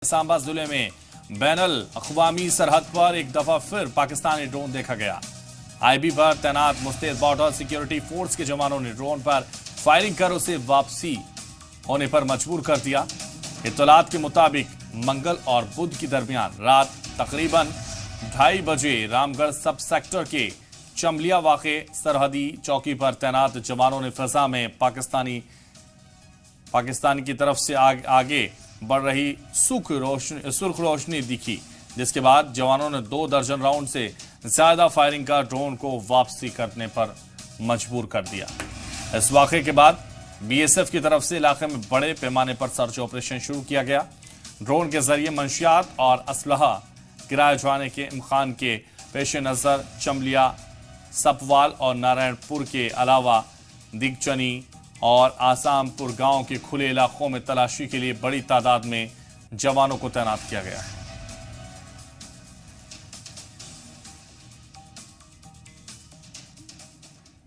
सांबा जिले में बैनल अक़वामी सरहद पर एक दफा फिर पाकिस्तानी ड्रोन देखा गया। आईबी पर तैनात मुस्तैद बॉर्डर सिक्योरिटी फोर्स के जवानों ने ड्रोन पर फायरिंग कर उसे वापसी होने पर मजबूर कर दिया। इत्तलात के मुताबिक मंगल और बुध के दरमियान रात तकरीबन 2:30 बजे रामगढ़ सब सेक्टर के चमलिया वाक़े सरहदी चौकी पर तैनात जवानों ने फिजा में पाकिस्तान की तरफ से आगे बढ़ रही सुर्ख रोशनी दिखी, जिसके बाद जवानों ने 2 दर्जन राउंड से ज्यादा फायरिंग कर ड्रोन को वापसी करने पर मजबूर कर दिया। इस वाक़े के बाद बीएसएफ की तरफ से इलाके में बड़े पैमाने पर सर्च ऑपरेशन शुरू किया गया। ड्रोन के जरिए मंशियात और असलहा गिराए जाने के इम्कान के पेश नज़र चमलिया, सपवाल और नारायणपुर के अलावा दिगचनी और आसामपुर गांव के खुले इलाकों में तलाशी के लिए बड़ी तादाद में जवानों को तैनात किया गया है।